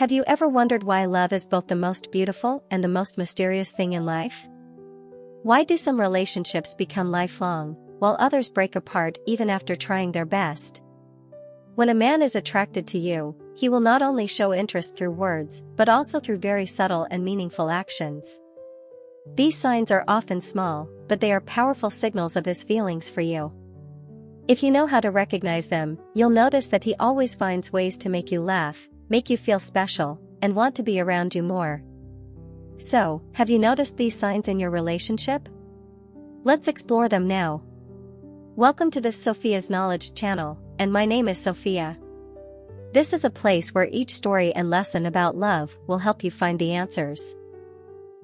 Have you ever wondered why love is both the most beautiful and the most mysterious thing in life? Why do some relationships become lifelong, while others break apart even after trying their best? When a man is attracted to you, he will not only show interest through words, but also through very subtle and meaningful actions. These signs are often small, but they are powerful signals of his feelings for you. If you know how to recognize them, you'll notice that he always finds ways to make you laugh, make you feel special, and want to be around you more. So, have you noticed these signs in your relationship? Let's explore them now. Welcome to the Sophia's Knowledge channel, and my name is Sophia. This is a place where each story and lesson about love will help you find the answers.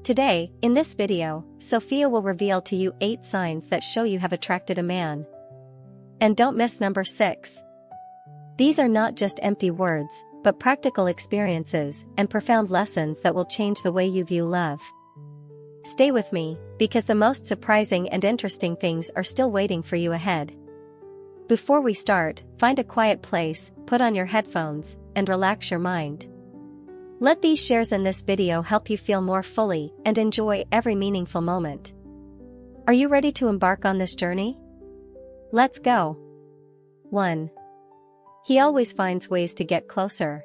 Today, in this video, Sophia will reveal to you 8 signs that show you have attracted a man. And don't miss number 6. These are not just empty words, but practical experiences and profound lessons that will change the way you view love. Stay with me, because the most surprising and interesting things are still waiting for you ahead. Before we start, find a quiet place, put on your headphones, and relax your mind. Let these shares in this video help you feel more fully and enjoy every meaningful moment. Are you ready to embark on this journey? Let's go. 1. He always finds ways to get closer.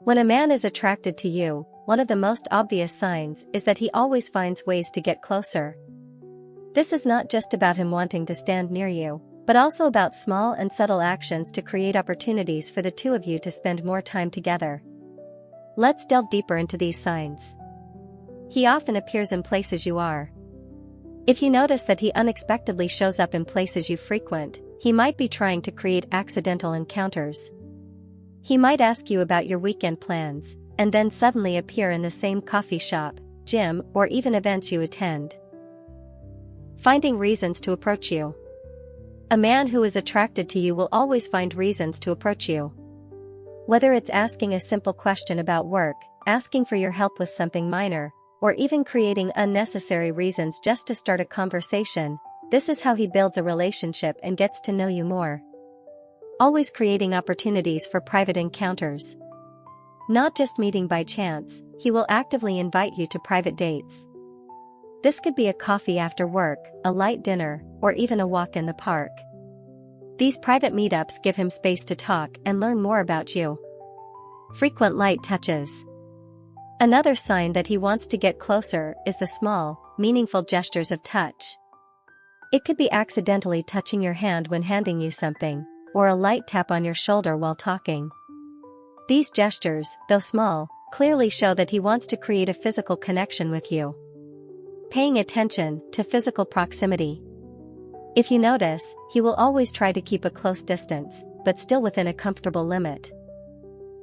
When a man is attracted to you, one of the most obvious signs is that he always finds ways to get closer. This is not just about him wanting to stand near you, but also about small and subtle actions to create opportunities for the two of you to spend more time together. Let's delve deeper into these signs. He often appears in places you are. If you notice that he unexpectedly shows up in places you frequent, he might be trying to create accidental encounters. He might ask you about your weekend plans, and then suddenly appear in the same coffee shop, gym, or even events you attend. Finding reasons to approach you. A man who is attracted to you will always find reasons to approach you. Whether it's asking a simple question about work, asking for your help with something minor, or even creating unnecessary reasons just to start a conversation, this is how he builds a relationship and gets to know you more. Always creating opportunities for private encounters. Not just meeting by chance, he will actively invite you to private dates. This could be a coffee after work, a light dinner, or even a walk in the park. These private meetups give him space to talk and learn more about you. Frequent light touches. Another sign that he wants to get closer is the small, meaningful gestures of touch. It could be accidentally touching your hand when handing you something, or a light tap on your shoulder while talking. These gestures, though small, clearly show that he wants to create a physical connection with you. Paying attention to physical proximity. If you notice, he will always try to keep a close distance, but still within a comfortable limit.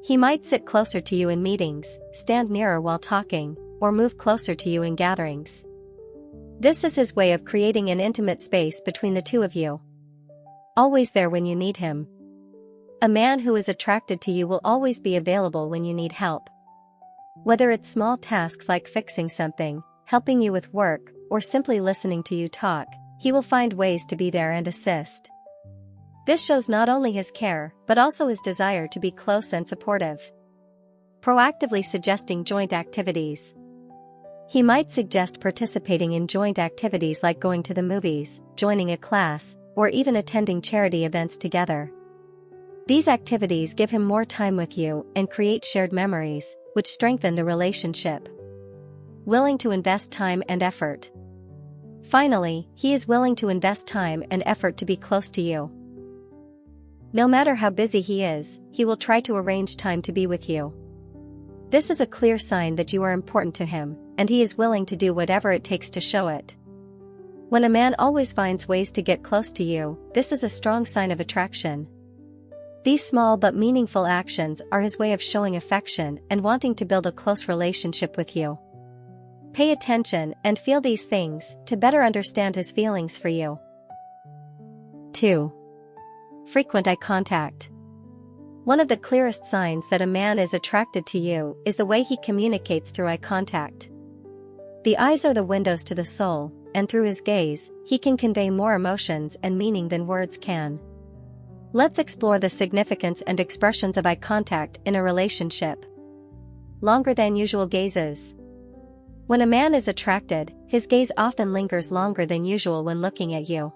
He might sit closer to you in meetings, stand nearer while talking, or move closer to you in gatherings. This is his way of creating an intimate space between the two of you. Always there when you need him. A man who is attracted to you will always be available when you need help. Whether it's small tasks like fixing something, helping you with work, or simply listening to you talk, he will find ways to be there and assist. This shows not only his care, but also his desire to be close and supportive. Proactively suggesting joint activities. He might suggest participating in joint activities like going to the movies, joining a class, or even attending charity events together. These activities give him more time with you and create shared memories, which strengthen the relationship. Willing to invest time and effort. Finally, he is willing to invest time and effort to be close to you. No matter how busy he is, he will try to arrange time to be with you. This is a clear sign that you are important to him, and he is willing to do whatever it takes to show it. When a man always finds ways to get close to you, this is a strong sign of attraction. These small but meaningful actions are his way of showing affection and wanting to build a close relationship with you. Pay attention and feel these things to better understand his feelings for you. 2. Frequent eye contact. One of the clearest signs that a man is attracted to you is the way he communicates through eye contact. The eyes are the windows to the soul, and through his gaze, he can convey more emotions and meaning than words can. Let's explore the significance and expressions of eye contact in a relationship. longer than usual gazes. When a man is attracted, his gaze often lingers longer than usual when looking at you.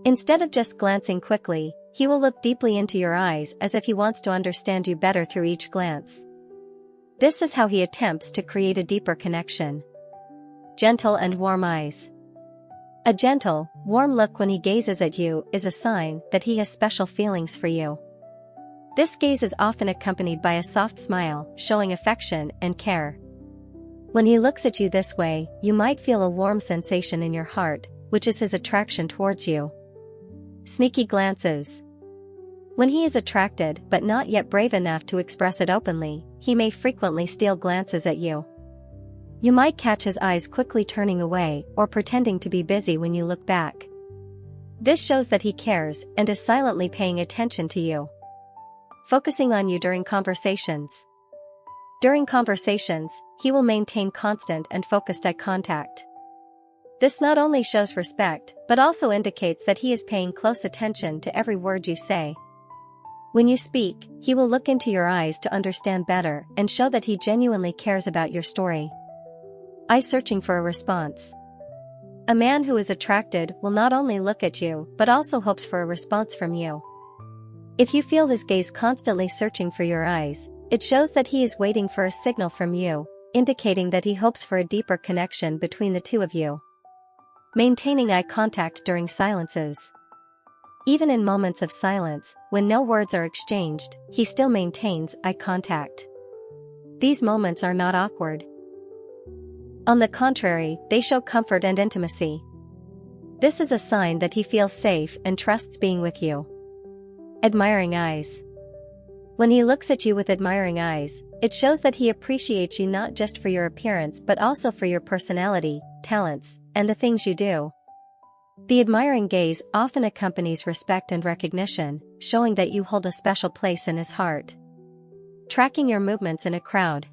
Instead of just glancing quickly, he will look deeply into your eyes as if he wants to understand you better through each glance. This is how he attempts to create a deeper connection. Gentle and warm eyes. A gentle, warm look when he gazes at you is a sign that he has special feelings for you. This gaze is often accompanied by a soft smile, showing affection and care. When he looks at you this way, you might feel a warm sensation in your heart, which is his attraction towards you. Sneaky glances. When he is attracted but not yet brave enough to express it openly, he may frequently steal glances at you. You might catch his eyes quickly turning away or pretending to be busy when you look back. This shows that he cares and is silently paying attention to you. Focusing on you during conversations. During conversations, he will maintain constant and focused eye contact. This not only shows respect, but also indicates that he is paying close attention to every word you say. When you speak, he will look into your eyes to understand better and show that he genuinely cares about your story. Eye searching for a response. A man who is attracted will not only look at you but also hopes for a response from you. If you feel his gaze constantly searching for your eyes, it shows that he is waiting for a signal from you, indicating that he hopes for a deeper connection between the two of you. Maintaining eye contact during silences. Even in moments of silence, when no words are exchanged, he still maintains eye contact. These moments are not awkward. On the contrary, they show comfort and intimacy. This is a sign that he feels safe and trusts being with you. Admiring eyes. When he looks at you with admiring eyes, it shows that he appreciates you not just for your appearance but also for your personality, talents, and the things you do. The admiring gaze often accompanies respect and recognition, showing that you hold a special place in his heart. Tracking your movements in a crowd.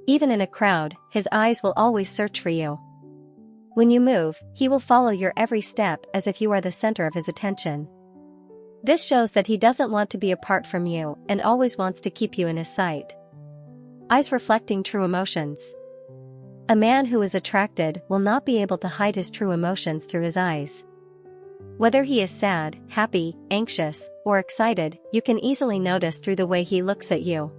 Even in a crowd, his eyes will always search for you. When you move, he will follow your every step as if you are the center of his attention. This shows that he doesn't want to be apart from you and always wants to keep you in his sight. Eyes reflecting true emotions. A man who is attracted will not be able to hide his true emotions through his eyes. Whether he is sad, happy, anxious, or excited, you can easily notice through the way he looks at you.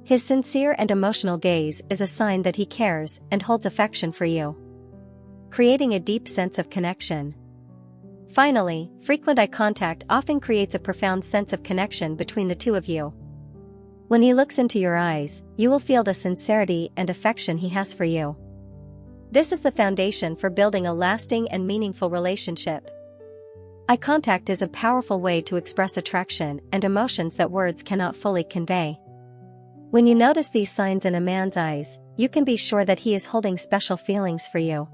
His sincere and emotional gaze is a sign that he cares and holds affection for you, creating a deep sense of connection. Finally, frequent eye contact often creates a profound sense of connection between the two of you. When he looks into your eyes, you will feel the sincerity and affection he has for you. This is the foundation for building a lasting and meaningful relationship. Eye contact is a powerful way to express attraction and emotions that words cannot fully convey. When you notice these signs in a man's eyes, you can be sure that he is holding special feelings for you.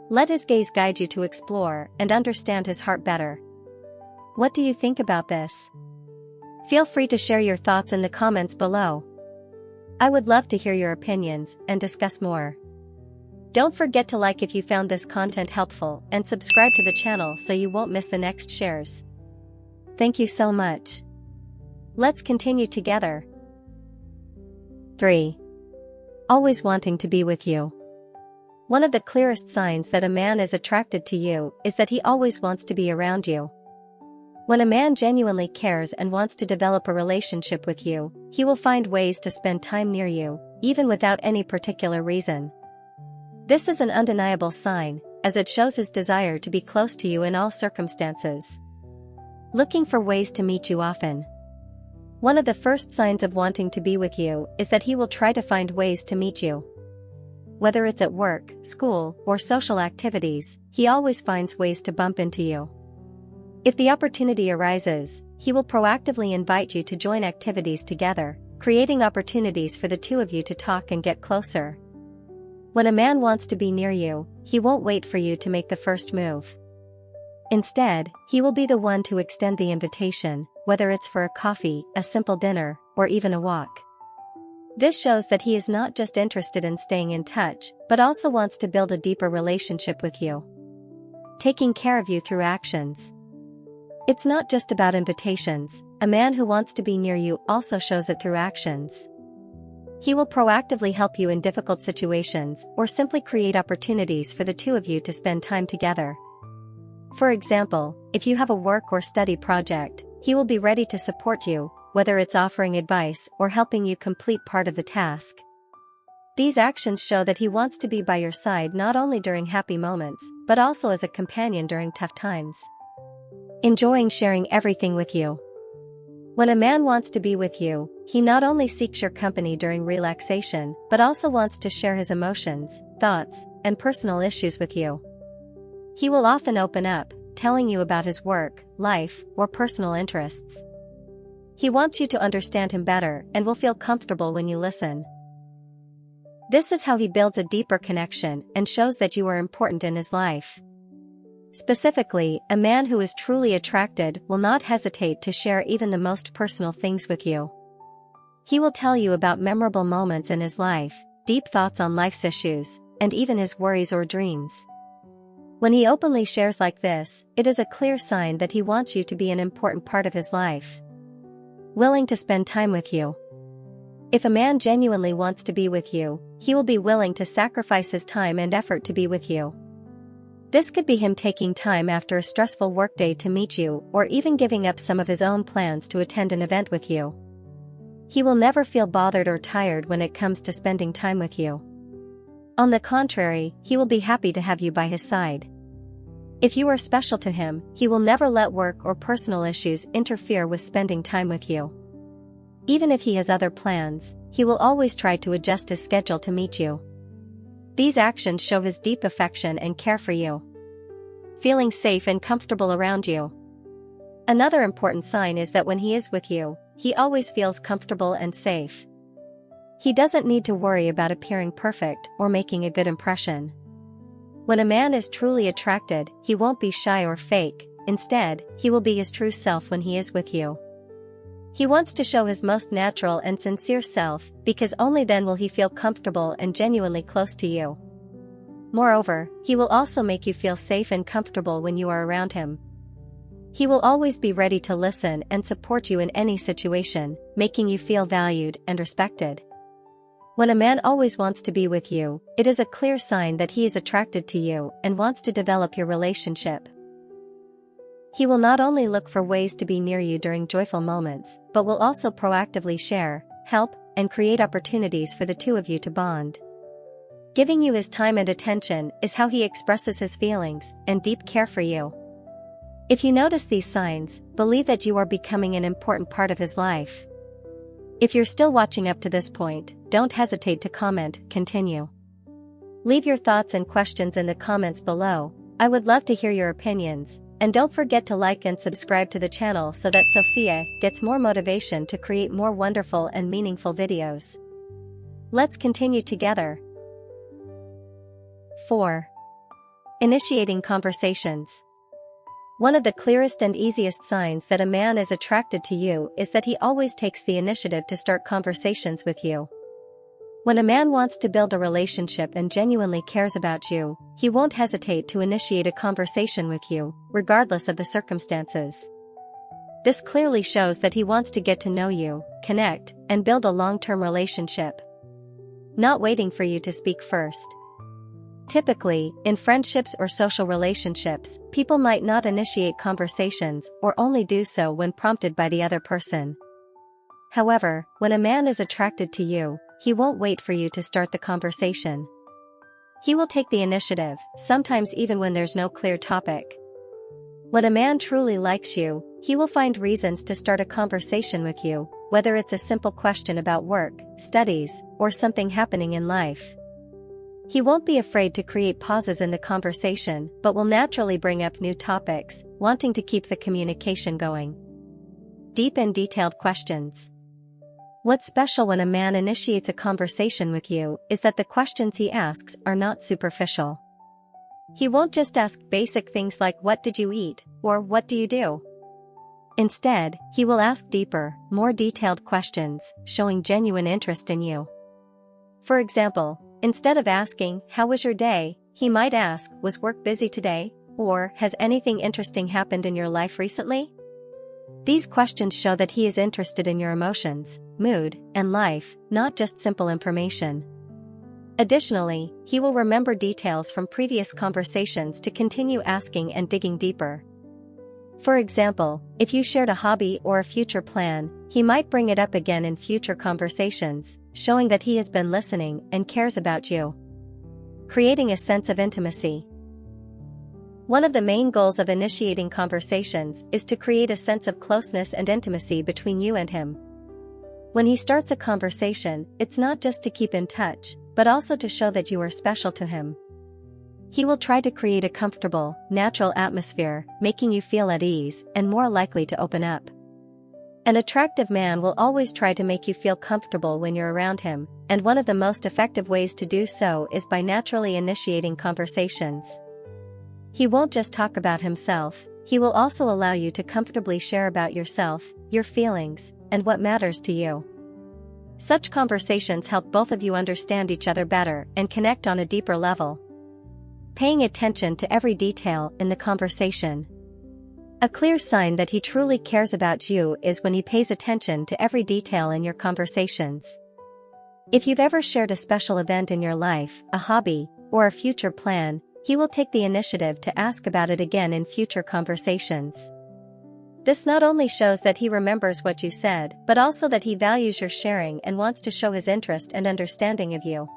Let his gaze guide you to explore and understand his heart better. What do you think about this? Feel free to share your thoughts in the comments below. I would love to hear your opinions and discuss more. Don't forget to like if you found this content helpful and subscribe to the channel so you won't miss the next shares. Thank you so much. Let's continue together. 3. Always wanting to be with you. One of the clearest signs that a man is attracted to you is that he always wants to be around you. When a man genuinely cares and wants to develop a relationship with you, he will find ways to spend time near you, even without any particular reason. This is an undeniable sign, as it shows his desire to be close to you in all circumstances. Looking for ways to meet you often. One of the first signs of wanting to be with you is that he will try to find ways to meet you. Whether it's at work, school, or social activities, he always finds ways to bump into you. If the opportunity arises, he will proactively invite you to join activities together, creating opportunities for the two of you to talk and get closer. When a man wants to be near you, he won't wait for you to make the first move. Instead, he will be the one to extend the invitation, whether it's for a coffee, a simple dinner, or even a walk. This shows that he is not just interested in staying in touch, but also wants to build a deeper relationship with you. Taking care of you through actions. It's not just about invitations, a man who wants to be near you also shows it through actions. He will proactively help you in difficult situations or simply create opportunities for the two of you to spend time together. For example, if you have a work or study project, he will be ready to support you, whether it's offering advice or helping you complete part of the task. These actions show that he wants to be by your side not only during happy moments, but also as a companion during tough times. Enjoying sharing everything with you. When a man wants to be with you, he not only seeks your company during relaxation, but also wants to share his emotions, thoughts, and personal issues with you. He will often open up, telling you about his work, life, or personal interests. He wants you to understand him better and will feel comfortable when you listen. This is how he builds a deeper connection and shows that you are important in his life. Specifically, a man who is truly attracted will not hesitate to share even the most personal things with you. He will tell you about memorable moments in his life, deep thoughts on life's issues, and even his worries or dreams. When he openly shares like this, it is a clear sign that he wants you to be an important part of his life. Willing to spend time with you. If a man genuinely wants to be with you, he will be willing to sacrifice his time and effort to be with you. This could be him taking time after a stressful workday to meet you, or even giving up some of his own plans to attend an event with you. He will never feel bothered or tired when it comes to spending time with you. On the contrary, he will be happy to have you by his side. If you are special to him, he will never let work or personal issues interfere with spending time with you. Even if he has other plans, he will always try to adjust his schedule to meet you. These actions show his deep affection and care for you. Feeling safe and comfortable around you. Another important sign is that when he is with you, he always feels comfortable and safe. He doesn't need to worry about appearing perfect or making a good impression. When a man is truly attracted, he won't be shy or fake. Instead, he will be his true self when he is with you. He wants to show his most natural and sincere self, because only then will he feel comfortable and genuinely close to you. Moreover, he will also make you feel safe and comfortable when you are around him. He will always be ready to listen and support you in any situation, making you feel valued and respected. When a man always wants to be with you, it is a clear sign that he is attracted to you and wants to develop your relationship. He will not only look for ways to be near you during joyful moments, but will also proactively share, help, and create opportunities for the two of you to bond. Giving you his time and attention is how he expresses his feelings and deep care for you. If you notice these signs, believe that you are becoming an important part of his life. If you're still watching up to this point, don't hesitate to comment, continue. Leave your thoughts and questions in the comments below. I would love to hear your opinions. And don't forget to like and subscribe to the channel so that Sophia gets more motivation to create more wonderful and meaningful videos. Let's continue together. 4. Initiating conversations. One of the clearest and easiest signs that a man is attracted to you is that he always takes the initiative to start conversations with you. When a man wants to build a relationship and genuinely cares about you, he won't hesitate to initiate a conversation with you, regardless of the circumstances. This clearly shows that he wants to get to know you, connect, and build a long-term relationship. Not waiting for you to speak first. Typically, in friendships or social relationships, people might not initiate conversations or only do so when prompted by the other person. However, when a man is attracted to you, he won't wait for you to start the conversation. He will take the initiative, sometimes even when there's no clear topic. When a man truly likes you, he will find reasons to start a conversation with you, whether it's a simple question about work, studies, or something happening in life. He won't be afraid to create pauses in the conversation, but will naturally bring up new topics, wanting to keep the communication going. Deep and detailed questions. What's special when a man initiates a conversation with you is that the questions he asks are not superficial. He won't just ask basic things like "What did you eat?" or "What do you do?" Instead, he will ask deeper, more detailed questions, showing genuine interest in you. For example, instead of asking, "How was your day?" he might ask, "Was work busy today?" or "Has anything interesting happened in your life recently?" These questions show that he is interested in your emotions, mood, and life, not just simple information. Additionally, he will remember details from previous conversations to continue asking and digging deeper. For example, if you shared a hobby or a future plan, he might bring it up again in future conversations, showing that he has been listening and cares about you. Creating a sense of intimacy. One of the main goals of initiating conversations is to create a sense of closeness and intimacy between you and him. When he starts a conversation, it's not just to keep in touch, but also to show that you are special to him. He will try to create a comfortable, natural atmosphere, making you feel at ease and more likely to open up. An attractive man will always try to make you feel comfortable when you're around him, and one of the most effective ways to do so is by naturally initiating conversations. He won't just talk about himself, he will also allow you to comfortably share about yourself, your feelings, and what matters to you. Such conversations help both of you understand each other better and connect on a deeper level. Paying attention to every detail in the conversation. A clear sign that he truly cares about you is when he pays attention to every detail in your conversations. If you've ever shared a special event in your life, a hobby, or a future plan, he will take the initiative to ask about it again in future conversations. This not only shows that he remembers what you said, but also that he values your sharing and wants to show his interest and understanding of you.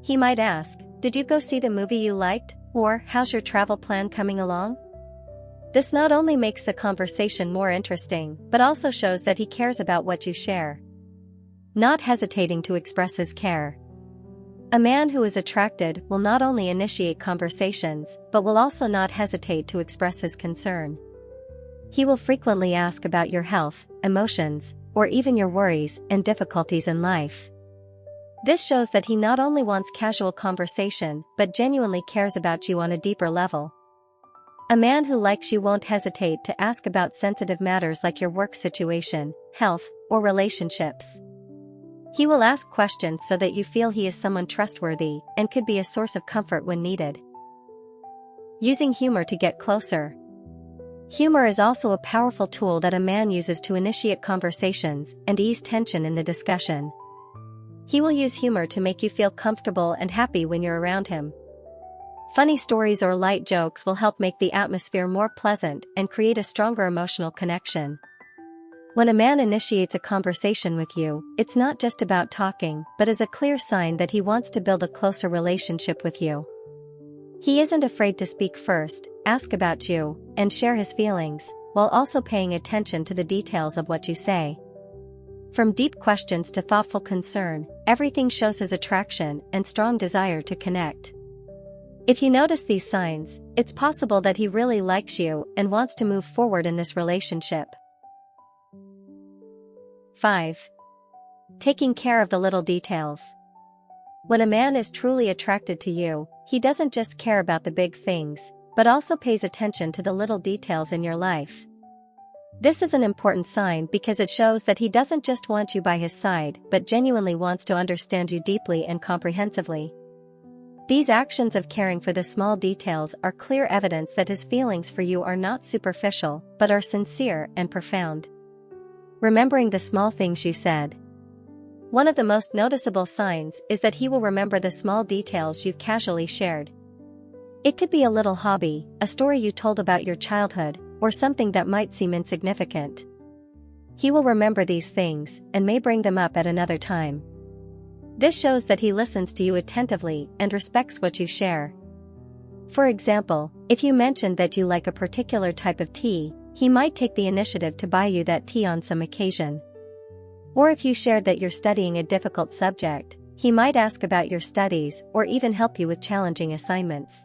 He might ask, "Did you go see the movie you liked?" Or, "How's your travel plan coming along?" This not only makes the conversation more interesting, but also shows that he cares about what you share. Not hesitating to express his care. A man who is attracted will not only initiate conversations, but will also not hesitate to express his concern. He will frequently ask about your health, emotions, or even your worries and difficulties in life. This shows that he not only wants casual conversation, but genuinely cares about you on a deeper level. A man who likes you won't hesitate to ask about sensitive matters like your work situation, health, or relationships. He will ask questions so that you feel he is someone trustworthy and could be a source of comfort when needed. Using humor to get closer. Humor is also a powerful tool that a man uses to initiate conversations and ease tension in the discussion. He will use humor to make you feel comfortable and happy when you're around him. Funny stories or light jokes will help make the atmosphere more pleasant and create a stronger emotional connection. When a man initiates a conversation with you, it's not just about talking, but is a clear sign that he wants to build a closer relationship with you. He isn't afraid to speak first, ask about you, and share his feelings, while also paying attention to the details of what you say. From deep questions to thoughtful concern, everything shows his attraction and strong desire to connect. If you notice these signs, it's possible that he really likes you and wants to move forward in this relationship. 5. Taking care of the little details. When a man is truly attracted to you, he doesn't just care about the big things, but also pays attention to the little details in your life. This is an important sign because it shows that he doesn't just want you by his side, but genuinely wants to understand you deeply and comprehensively. These actions of caring for the small details are clear evidence that his feelings for you are not superficial, but are sincere and profound. Remembering the small things you said. One of the most noticeable signs is that he will remember the small details you've casually shared. It could be a little hobby, a story you told about your childhood, or something that might seem insignificant. He will remember these things and may bring them up at another time. This shows that he listens to you attentively and respects what you share. For example, if you mentioned that you like a particular type of tea, he might take the initiative to buy you that tea on some occasion. Or if you shared that you're studying a difficult subject, he might ask about your studies or even help you with challenging assignments.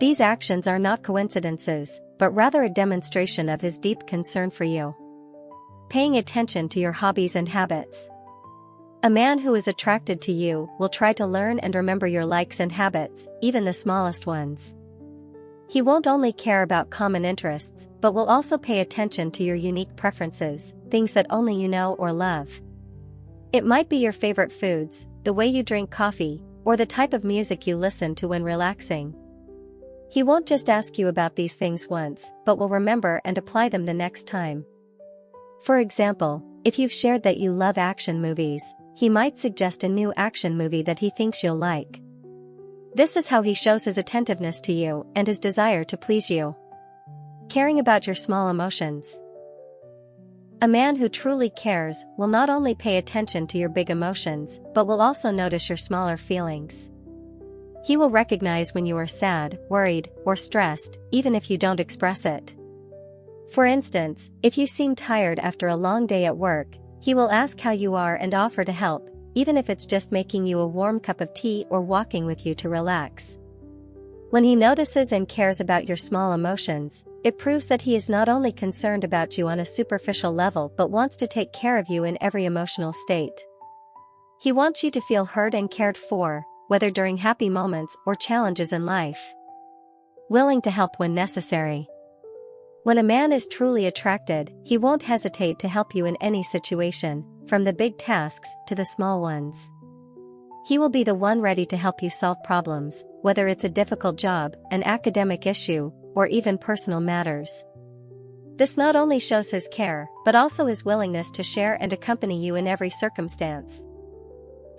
These actions are not coincidences, but rather a demonstration of his deep concern for you. Paying attention to your hobbies and habits. A man who is attracted to you will try to learn and remember your likes and habits, even the smallest ones. He won't only care about common interests, but will also pay attention to your unique preferences, things that only you know or love. It might be your favorite foods, the way you drink coffee, or the type of music you listen to when relaxing. He won't just ask you about these things once, but will remember and apply them the next time. For example, if you've shared that you love action movies, he might suggest a new action movie that he thinks you'll like. This is how he shows his attentiveness to you and his desire to please you. Caring about your small emotions. A man who truly cares will not only pay attention to your big emotions, but will also notice your smaller feelings. He will recognize when you are sad, worried, or stressed, even if you don't express it. For instance, if you seem tired after a long day at work, he will ask how you are and offer to help, even if it's just making you a warm cup of tea or walking with you to relax. When he notices and cares about your small emotions, it proves that he is not only concerned about you on a superficial level but wants to take care of you in every emotional state. He wants you to feel heard and cared for, whether during happy moments or challenges in life. Willing to help when necessary. When a man is truly attracted, he won't hesitate to help you in any situation, from the big tasks to the small ones. He will be the one ready to help you solve problems, whether it's a difficult job, an academic issue, or even personal matters. This not only shows his care, but also his willingness to share and accompany you in every circumstance.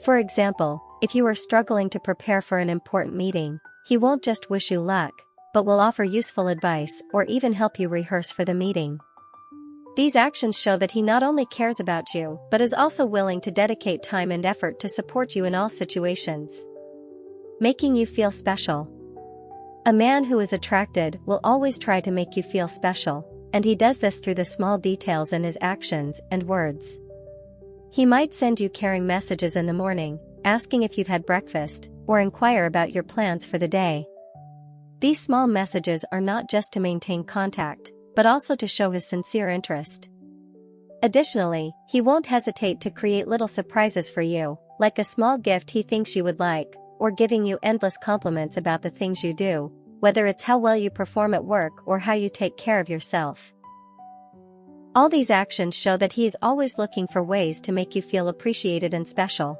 For example, if you are struggling to prepare for an important meeting, he won't just wish you luck, but will offer useful advice or even help you rehearse for the meeting. These actions show that he not only cares about you, but is also willing to dedicate time and effort to support you in all situations. Making you feel special. A man who is attracted will always try to make you feel special, and he does this through the small details in his actions and words. He might send you caring messages in the morning, asking if you've had breakfast, or inquire about your plans for the day. These small messages are not just to maintain contact, but also to show his sincere interest. Additionally, he won't hesitate to create little surprises for you, like a small gift he thinks you would like, or giving you endless compliments about the things you do, whether it's how well you perform at work or how you take care of yourself. All these actions show that he is always looking for ways to make you feel appreciated and special.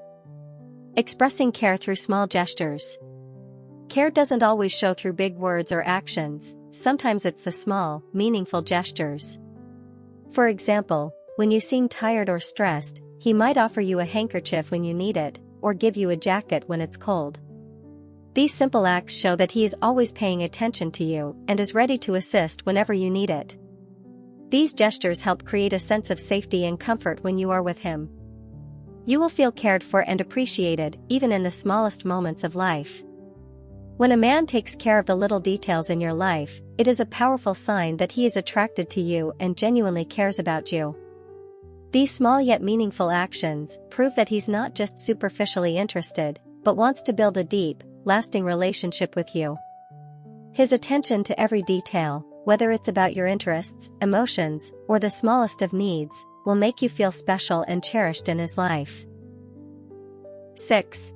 Expressing care through small gestures. Care doesn't always show through big words or actions, sometimes it's the small, meaningful gestures. For example, when you seem tired or stressed, he might offer you a handkerchief when you need it, or give you a jacket when it's cold. These simple acts show that he is always paying attention to you and is ready to assist whenever you need it. These gestures help create a sense of safety and comfort when you are with him. You will feel cared for and appreciated even in the smallest moments of life. When a man takes care of the little details in your life, it is a powerful sign that he is attracted to you and genuinely cares about you. These small yet meaningful actions prove that he's not just superficially interested, but wants to build a deep, lasting relationship with you. His attention to every detail, whether it's about your interests, emotions, or the smallest of needs, will make you feel special and cherished in his life. 6.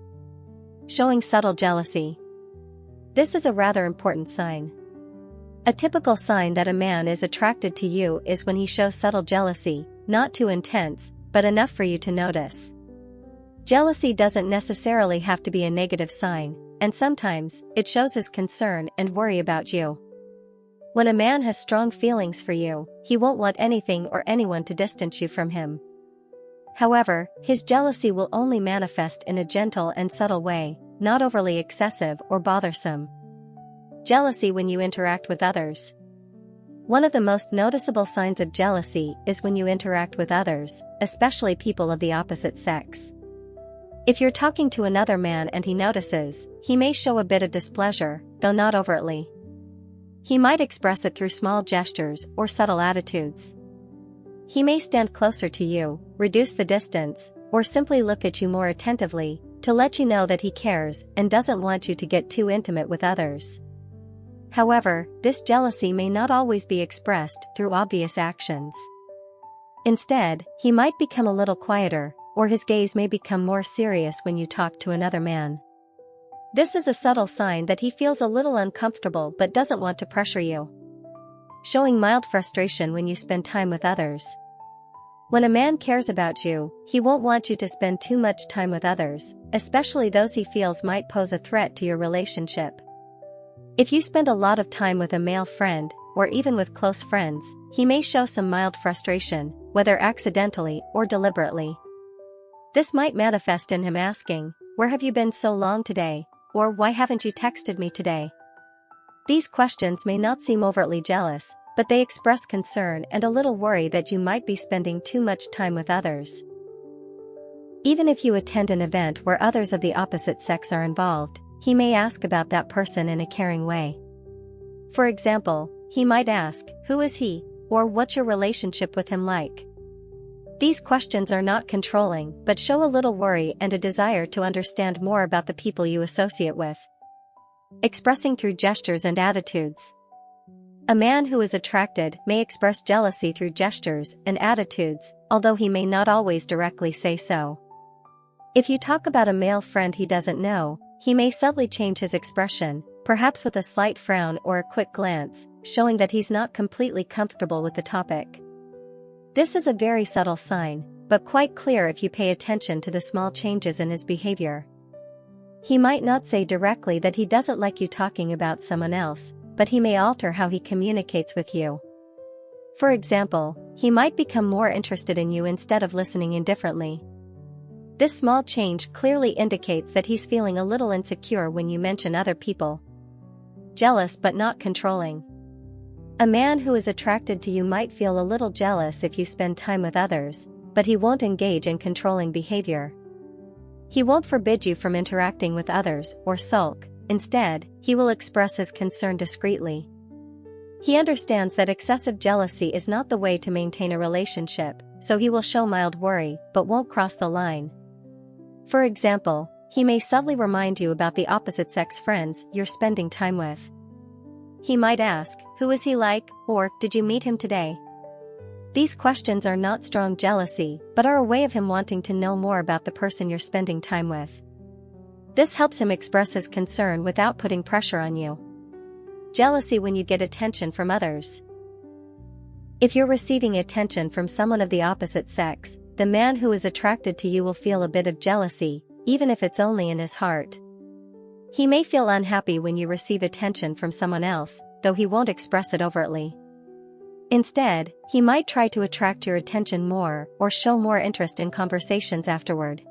Showing subtle jealousy. This is a rather important sign. A typical sign that a man is attracted to you is when he shows subtle jealousy, not too intense, but enough for you to notice. Jealousy doesn't necessarily have to be a negative sign, and sometimes it shows his concern and worry about you. When a man has strong feelings for you, he won't want anything or anyone to distance you from him. However, his jealousy will only manifest in a gentle and subtle way, not overly excessive or bothersome. Jealousy when you interact with others. One of the most noticeable signs of jealousy is when you interact with others, especially people of the opposite sex. If you're talking to another man and he notices, he may show a bit of displeasure, though not overtly. He might express it through small gestures or subtle attitudes. He may stand closer to you, reduce the distance, or simply look at you more attentively, to let you know that he cares and doesn't want you to get too intimate with others. However, this jealousy may not always be expressed through obvious actions. Instead, he might become a little quieter, or his gaze may become more serious when you talk to another man. This is a subtle sign that he feels a little uncomfortable but doesn't want to pressure you. Showing mild frustration when you spend time with others. When a man cares about you, he won't want you to spend too much time with others, especially those he feels might pose a threat to your relationship. If you spend a lot of time with a male friend, or even with close friends, he may show some mild frustration, whether accidentally or deliberately. This might manifest in him asking, "Where have you been so long today?" or "Why haven't you texted me today?" These questions may not seem overtly jealous, but they express concern and a little worry that you might be spending too much time with others. Even if you attend an event where others of the opposite sex are involved, he may ask about that person in a caring way. For example, he might ask, "Who is he?" or "What's your relationship with him like?" These questions are not controlling but show a little worry and a desire to understand more about the people you associate with. Expressing through gestures and attitudes. A man who is attracted may express jealousy through gestures and attitudes, although he may not always directly say so. If you talk about a male friend he doesn't know, he may subtly change his expression, perhaps with a slight frown or a quick glance, showing that he's not completely comfortable with the topic. This is a very subtle sign, but quite clear if you pay attention to the small changes in his behavior. He might not say directly that he doesn't like you talking about someone else, but he may alter how he communicates with you. For example, he might become more interested in you instead of listening indifferently. This small change clearly indicates that he's feeling a little insecure when you mention other people. Jealous but not controlling. A man who is attracted to you might feel a little jealous if you spend time with others, but he won't engage in controlling behavior. He won't forbid you from interacting with others or sulk. Instead, he will express his concern discreetly. He understands that excessive jealousy is not the way to maintain a relationship, so he will show mild worry but won't cross the line. For example, he may subtly remind you about the opposite-sex friends you're spending time with. He might ask, "Who is he like?" or "Did you meet him today?" These questions are not strong jealousy, but are a way of him wanting to know more about the person you're spending time with. This helps him express his concern without putting pressure on you. Jealousy when you get attention from others. If you're receiving attention from someone of the opposite sex, the man who is attracted to you will feel a bit of jealousy, even if it's only in his heart. He may feel unhappy when you receive attention from someone else, though he won't express it overtly. Instead, he might try to attract your attention more or show more interest in conversations afterward.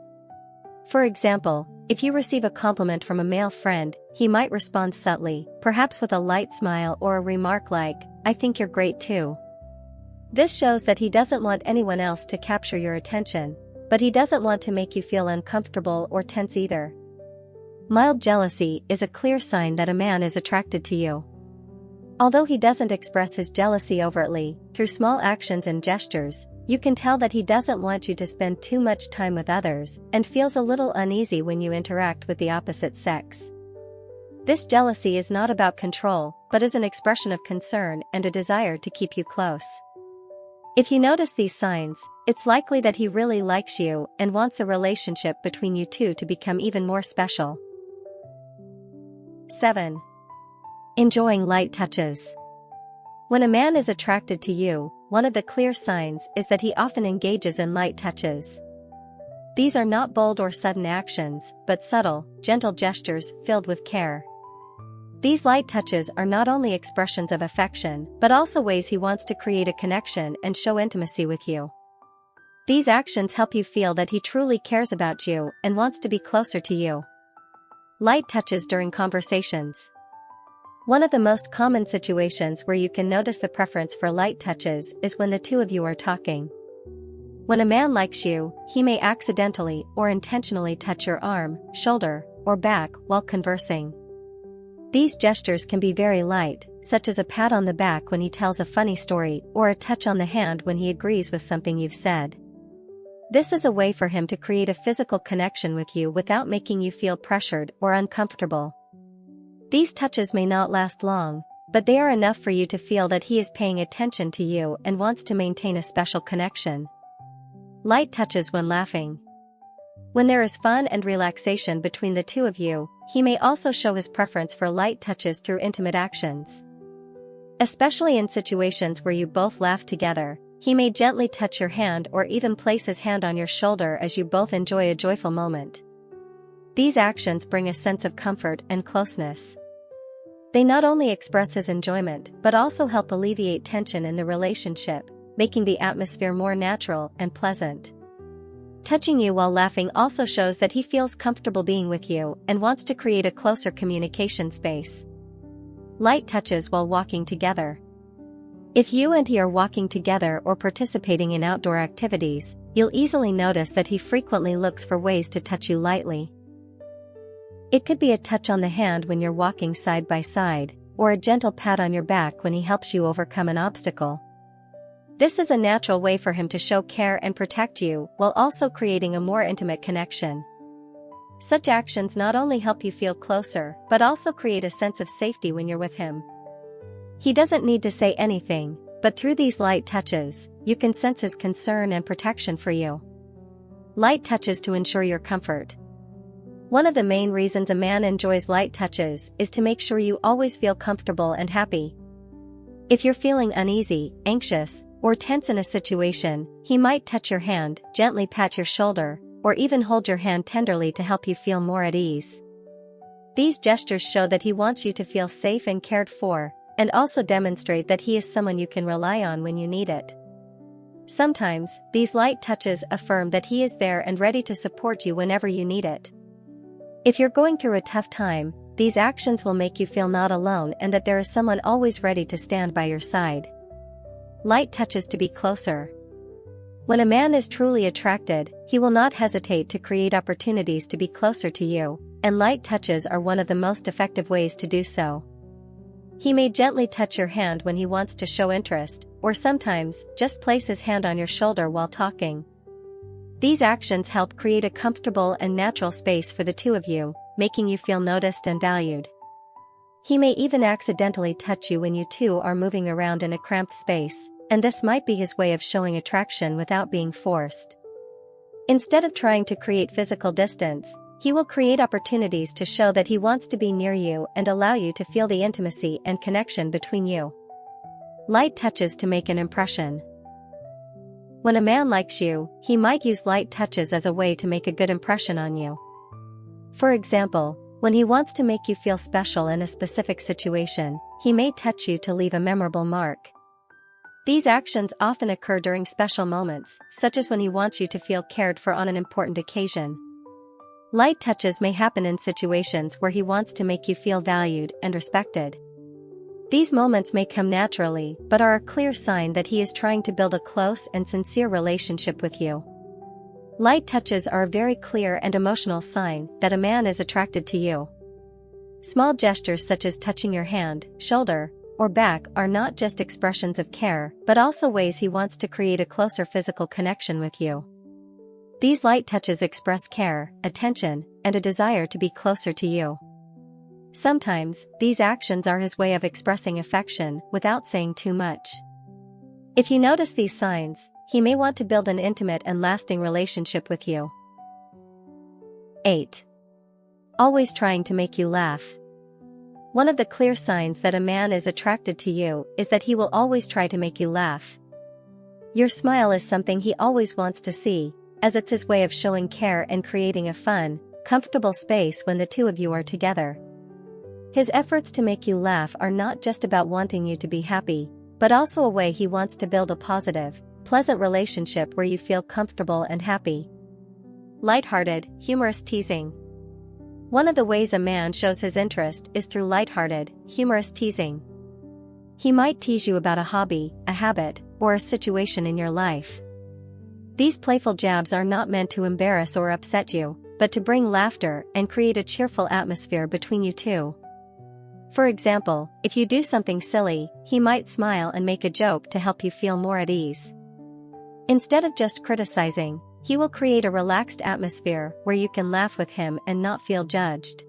For example, if you receive a compliment from a male friend, he might respond subtly, perhaps with a light smile or a remark like, "I think you're great too." This shows that he doesn't want anyone else to capture your attention, but he doesn't want to make you feel uncomfortable or tense either. Mild jealousy is a clear sign that a man is attracted to you. Although he doesn't express his jealousy overtly, through small actions and gestures, you can tell that he doesn't want you to spend too much time with others and feels a little uneasy when you interact with the opposite sex. This jealousy is not about control, but is an expression of concern and a desire to keep you close. If you notice these signs, it's likely that he really likes you and wants the relationship between you two to become even more special. 7. Enjoying light touches. When a man is attracted to you, one of the clear signs is that he often engages in light touches. These are not bold or sudden actions, but subtle, gentle gestures filled with care. These light touches are not only expressions of affection, but also ways he wants to create a connection and show intimacy with you. These actions help you feel that he truly cares about you and wants to be closer to you. Light touches during conversations. One of the most common situations where you can notice the preference for light touches is when the two of you are talking. When a man likes you, he may accidentally or intentionally touch your arm, shoulder, or back while conversing. These gestures can be very light, such as a pat on the back when he tells a funny story or a touch on the hand when he agrees with something you've said. This is a way for him to create a physical connection with you without making you feel pressured or uncomfortable. These touches may not last long, but they are enough for you to feel that he is paying attention to you and wants to maintain a special connection. Light touches when laughing. When there is fun and relaxation between the two of you, he may also show his preference for light touches through intimate actions. Especially in situations where you both laugh together, he may gently touch your hand or even place his hand on your shoulder as you both enjoy a joyful moment. These actions bring a sense of comfort and closeness. They not only express his enjoyment but also help alleviate tension in the relationship, making the atmosphere more natural and pleasant. Touching you while laughing also shows that he feels comfortable being with you and wants to create a closer communication space. Light touches while walking together. If you and he are walking together or participating in outdoor activities, you'll easily notice that he frequently looks for ways to touch you lightly. It could be a touch on the hand when you're walking side by side, or a gentle pat on your back when he helps you overcome an obstacle. This is a natural way for him to show care and protect you while also creating a more intimate connection. Such actions not only help you feel closer but also create a sense of safety when you're with him. He doesn't need to say anything, but through these light touches, you can sense his concern and protection for you. Light touches to ensure your comfort. One of the main reasons a man enjoys light touches is to make sure you always feel comfortable and happy. If you're feeling uneasy, anxious, or tense in a situation, he might touch your hand, gently pat your shoulder, or even hold your hand tenderly to help you feel more at ease. These gestures show that he wants you to feel safe and cared for, and also demonstrate that he is someone you can rely on when you need it. Sometimes, these light touches affirm that he is there and ready to support you whenever you need it. If you're going through a tough time, these actions will make you feel not alone and that there is someone always ready to stand by your side. Light touches to be closer. When a man is truly attracted, he will not hesitate to create opportunities to be closer to you, and light touches are one of the most effective ways to do so. He may gently touch your hand when he wants to show interest, or sometimes just place his hand on your shoulder while talking. These actions help create a comfortable and natural space for the two of you, making you feel noticed and valued. He may even accidentally touch you when you two are moving around in a cramped space, and this might be his way of showing attraction without being forced. Instead of trying to create physical distance, he will create opportunities to show that he wants to be near you and allow you to feel the intimacy and connection between you. Light touches to make an impression. When a man likes you, he might use light touches as a way to make a good impression on you. For example, when he wants to make you feel special in a specific situation, he may touch you to leave a memorable mark. These actions often occur during special moments, such as when he wants you to feel cared for on an important occasion. Light touches may happen in situations where he wants to make you feel valued and respected. These moments may come naturally, but are a clear sign that he is trying to build a close and sincere relationship with you. Light touches are a very clear and emotional sign that a man is attracted to you. Small gestures such as touching your hand, shoulder, or back are not just expressions of care, but also ways he wants to create a closer physical connection with you. These light touches express care, attention, and a desire to be closer to you. Sometimes, these actions are his way of expressing affection without saying too much. If you notice these signs, he may want to build an intimate and lasting relationship with you. 8. Always trying to make you laugh. One of the clear signs that a man is attracted to you is that he will always try to make you laugh. Your smile is something he always wants to see, as it's his way of showing care and creating a fun, comfortable space when the two of you are together. His efforts to make you laugh are not just about wanting you to be happy, but also a way he wants to build a positive, pleasant relationship where you feel comfortable and happy. Lighthearted, humorous teasing. One of the ways a man shows his interest is through lighthearted, humorous teasing. He might tease you about a hobby, a habit, or a situation in your life. These playful jabs are not meant to embarrass or upset you, but to bring laughter and create a cheerful atmosphere between you two. For example, if you do something silly, he might smile and make a joke to help you feel more at ease. Instead of just criticizing, he will create a relaxed atmosphere where you can laugh with him and not feel judged.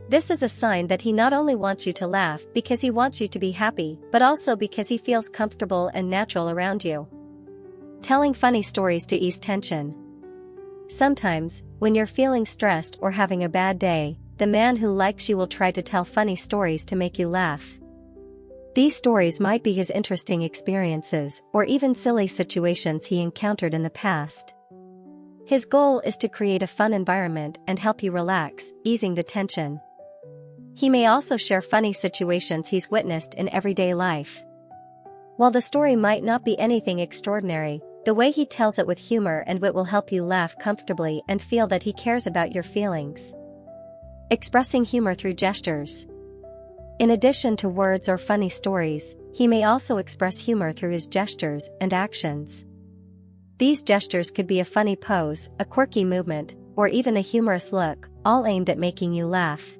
This is a sign that he not only wants you to laugh because he wants you to be happy, but also because he feels comfortable and natural around you. Telling funny stories to ease tension. Sometimes, when you're feeling stressed or having a bad day, the man who likes you will try to tell funny stories to make you laugh. These stories might be his interesting experiences or even silly situations he encountered in the past. His goal is to create a fun environment and help you relax, easing the tension. He may also share funny situations he's witnessed in everyday life. While the story might not be anything extraordinary, the way he tells it with humor and wit will help you laugh comfortably and feel that he cares about your feelings. Expressing humor through gestures. In addition to words or funny stories, he may also express humor through his gestures and actions. These gestures could be a funny pose, a quirky movement, or even a humorous look, all aimed at making you laugh.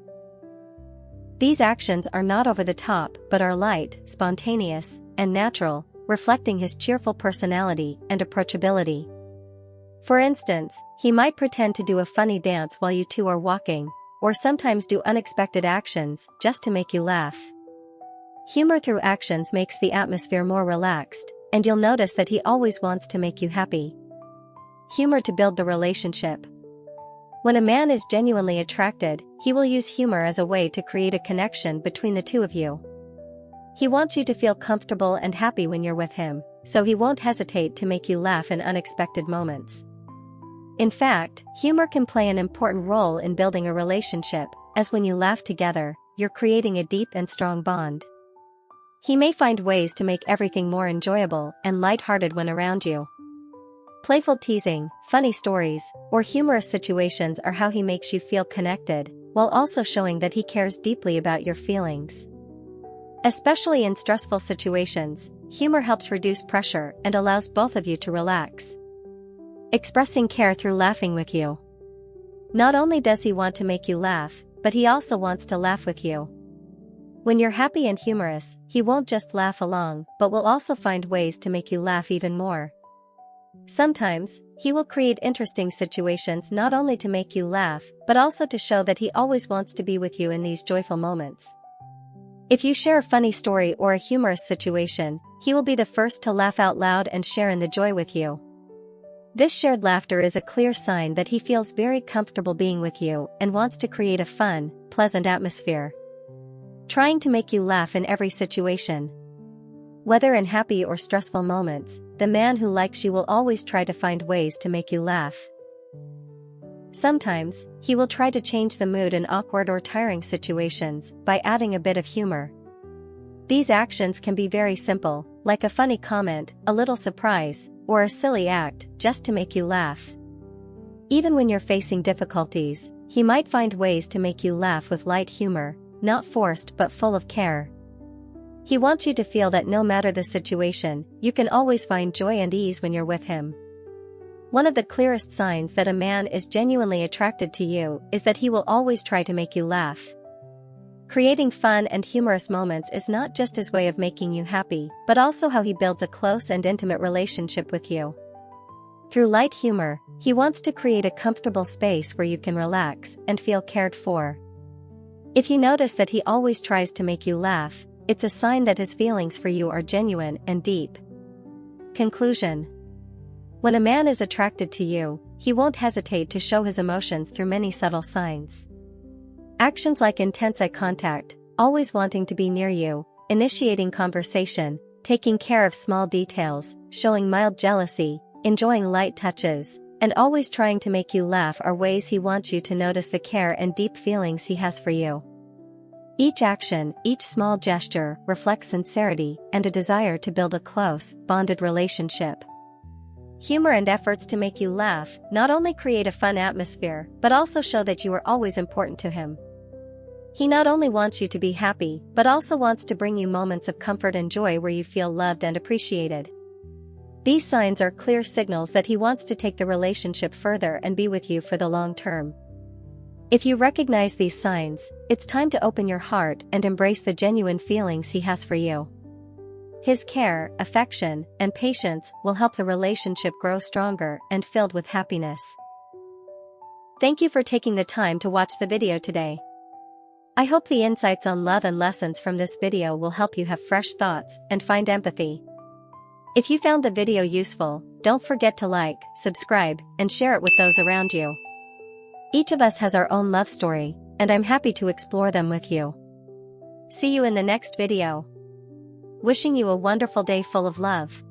These actions are not over the top but are light, spontaneous, and natural, reflecting his cheerful personality and approachability. For instance, he might pretend to do a funny dance while you two are walking, or sometimes do unexpected actions just to make you laugh. Humor through actions makes the atmosphere more relaxed, and you'll notice that he always wants to make you happy. Humor to build the relationship. When a man is genuinely attracted, he will use humor as a way to create a connection between the two of you. He wants you to feel comfortable and happy when you're with him, so he won't hesitate to make you laugh in unexpected moments. In fact, humor can play an important role in building a relationship, as when you laugh together, you're creating a deep and strong bond. He may find ways to make everything more enjoyable and lighthearted when around you. Playful teasing, funny stories, or humorous situations are how he makes you feel connected, while also showing that he cares deeply about your feelings. Especially in stressful situations, humor helps reduce pressure and allows both of you to relax. Expressing care through laughing with you. Not only does he want to make you laugh, but he also wants to laugh with you. When you're happy and humorous, he won't just laugh along, but will also find ways to make you laugh even more. Sometimes, he will create interesting situations not only to make you laugh, but also to show that he always wants to be with you in these joyful moments. If you share a funny story or a humorous situation, he will be the first to laugh out loud and share in the joy with you. This shared laughter is a clear sign that he feels very comfortable being with you and wants to create a fun, pleasant atmosphere. Trying to make you laugh in every situation. Whether in happy or stressful moments, the man who likes you will always try to find ways to make you laugh. Sometimes, he will try to change the mood in awkward or tiring situations by adding a bit of humor. These actions can be very simple, like a funny comment, a little surprise, or a silly act, just to make you laugh. Even when you're facing difficulties, he might find ways to make you laugh with light humor, not forced but full of care. He wants you to feel that no matter the situation, you can always find joy and ease when you're with him. One of the clearest signs that a man is genuinely attracted to you is that he will always try to make you laugh. Creating fun and humorous moments is not just his way of making you happy, but also how he builds a close and intimate relationship with you. Through light humor, he wants to create a comfortable space where you can relax and feel cared for. If you notice that he always tries to make you laugh, it's a sign that his feelings for you are genuine and deep. Conclusion. When a man is attracted to you, he won't hesitate to show his emotions through many subtle signs. Actions like intense eye contact, always wanting to be near you, initiating conversation, taking care of small details, showing mild jealousy, enjoying light touches, and always trying to make you laugh are ways he wants you to notice the care and deep feelings he has for you. Each action, each small gesture, reflects sincerity and a desire to build a close, bonded relationship. Humor and efforts to make you laugh not only create a fun atmosphere, but also show that you are always important to him. He not only wants you to be happy, but also wants to bring you moments of comfort and joy where you feel loved and appreciated. These signs are clear signals that he wants to take the relationship further and be with you for the long term. If you recognize these signs, it's time to open your heart and embrace the genuine feelings he has for you. His care, affection, and patience will help the relationship grow stronger and filled with happiness. Thank you for taking the time to watch the video today. I hope the insights on love and lessons from this video will help you have fresh thoughts and find empathy. If you found the video useful, don't forget to like, subscribe, and share it with those around you. Each of us has our own love story, and I'm happy to explore them with you. See you in the next video. Wishing you a wonderful day full of love.